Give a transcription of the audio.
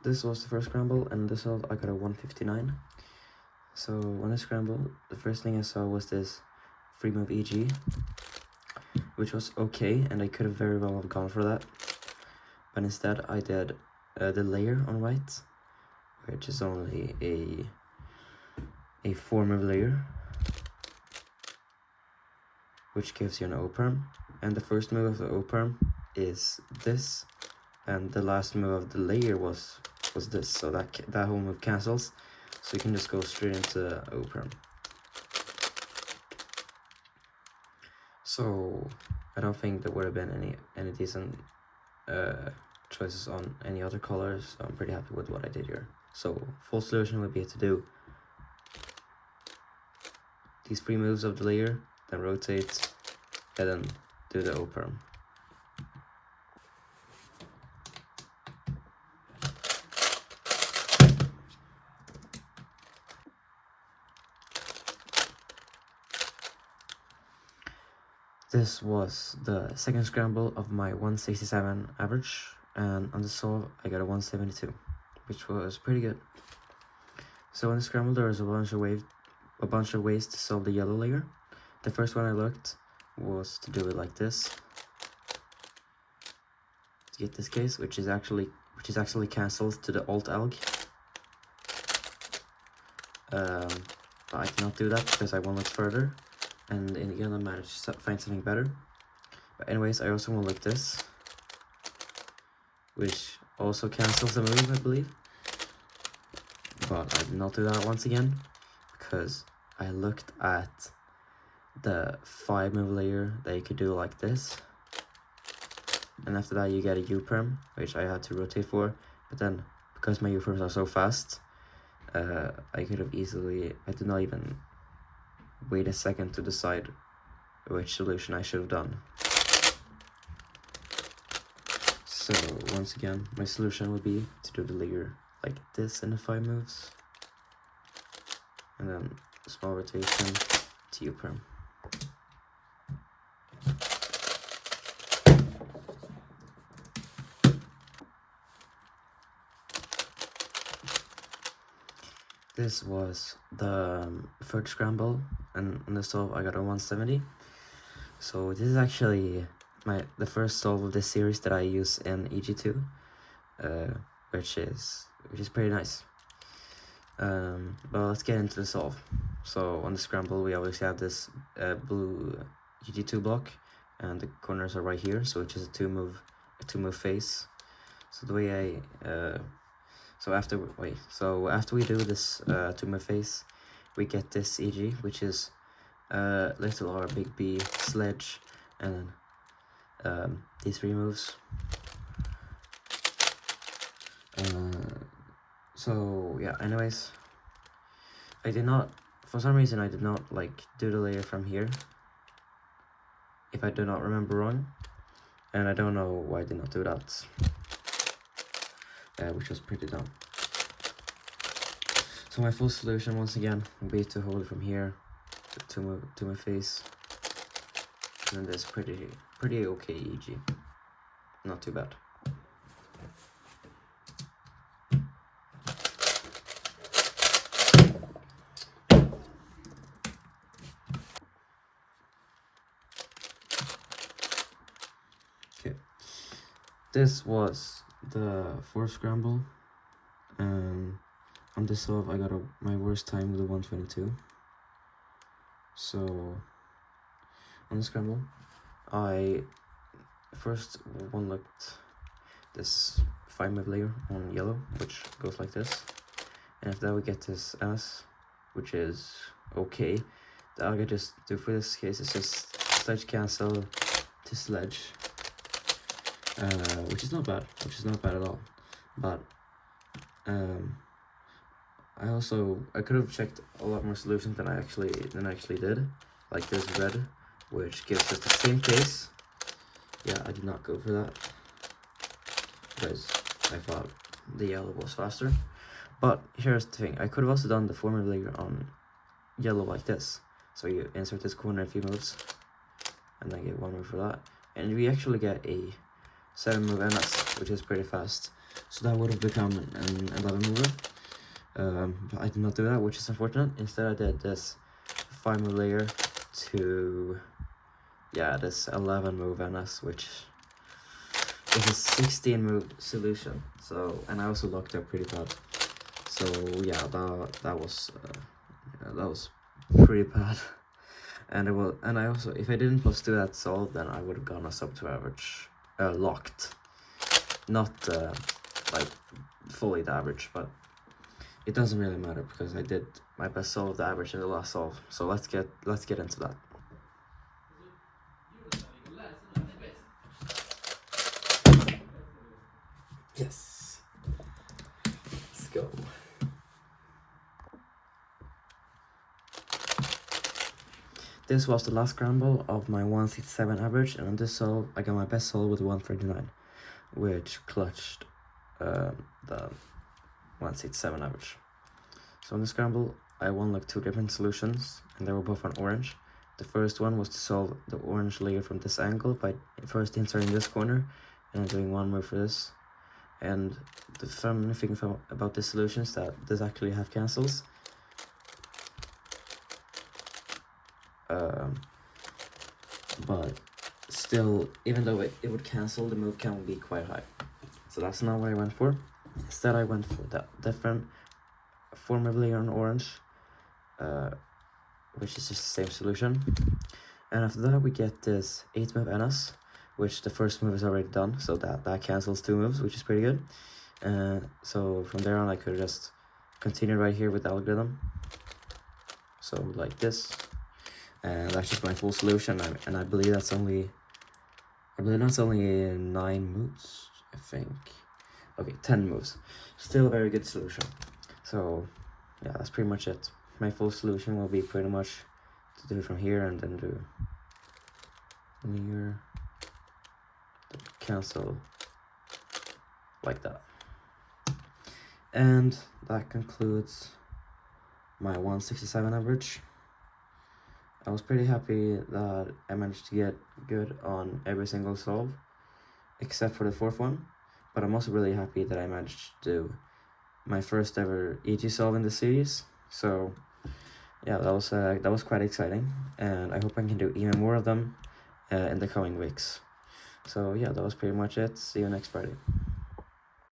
this was the first scramble, and this solve I got a 159. So when I scrambled, the first thing I saw was this free move EG, which was okay, and I could have very well have gone for that. But instead I did the layer on white, which is only a 4-move layer, which gives you an O-perm, and the first move of the O-perm is this, and the last move of the layer was this, so that whole move cancels, so you can just go straight into O-perm. So I don't think there would have been any decent choices on any other colors, so I'm pretty happy with what I did here. So full solution would be to do these 3 moves of the layer, then rotate, and then do the O-perm. This was the second scramble of my 167 average, and on the solve I got a 172, which was pretty good. So in the scramble there was a bunch of ways to solve the yellow layer. The first one I looked was to do it like this, to get this case, which is actually cancelled to the alt alg. But I cannot do that because I won't look further, and in the end I managed to find something better. But anyways, I also want to look this, which also cancels the move, I believe. But I did not do that once again, because I looked at the 5-move layer that you could do like this, and after that you get a U-perm, which I had to rotate for, but then because my U-perms are so fast, I could have easily, I did not even wait a second to decide which solution I should have done. So once again, my solution would be to do the layer like this in the 5 moves, and then small rotation to U-perm. This was the third scramble, and on the solve I got a 170. So this is actually the first solve of this series that I use in EG2, which is pretty nice. But let's get into the solve. So on the scramble we obviously have this blue EG2 block, and the corners are right here, so which is a two move face. So the way so after we do this 2-move face, we get this EG, which is little R, big B, sledge, and then these 3 moves. So yeah, anyways, for some reason I did not like do the layer from here, if I do not remember wrong, and I don't know why I did not do that, which was pretty dumb. So my full solution once again would be to hold it from here to my face, and then this pretty okay EG, not too bad. Okay, this was the 4th scramble, and on this solve I got my worst time with a 122. So on the scramble I first looked this 5-move layer on yellow, which goes like this, and after that we get this S, which is okay. The alg I just do for this case is just sledge cancel to sledge, which is not bad at all. But I could have checked a lot more solutions than I actually did, like this red, which gives us the same case. Yeah, I did not go for that because I thought the yellow was faster. But here's the thing, I could have also done the 4-move layer on yellow like this. So you insert this corner a few moves, and then get 1 move for that, and we actually get a 7-move MS, which is pretty fast. So that would have become an 11 mover. But I did not do that, which is unfortunate. Instead I did this 5 move layer to, yeah, this 11 move NS, which is a 16 move solution. So, and I also locked up pretty bad. So yeah, that was pretty bad. And I also, if I didn't plus 2 that solve, then I would have gone a sub 2 average, locked, not like fully the average, but it doesn't really matter because I did my best solve of the average in the last solve. So let's get into that. Yes, let's go. This was the last scramble of my 167 average, and on this solve I got my best solve with 139, which clutched the 167 average. So on the scramble I won like 2 different solutions, and they were both on orange. The first one was to solve the orange layer from this angle by first inserting this corner and then doing 1 move for this. And the funny thing about this solution is that this actually half cancels. But still, even though it would cancel, the move count would be quite high. So that's not what I went for. Instead I went for that different 4 move layer on orange, which is just the same solution. And after that we get this 8 move NS, which the first move is already done, so that cancels 2 moves, which is pretty good. So from there on I could just continue right here with the algorithm. So like this. And that's just my full solution, and I believe that's only 9 moves, I think. Okay, 10 moves. Still a very good solution. So yeah, that's pretty much it. My full solution will be pretty much to do it from here and then do near, cancel like that. And that concludes my 167 average. I was pretty happy that I managed to get good on every single solve, except for the 4th one. But I'm also really happy that I managed to do my first ever EG solve in the series. So yeah, that was quite exciting, and I hope I can do even more of them in the coming weeks. So yeah, that was pretty much it. See you next Friday.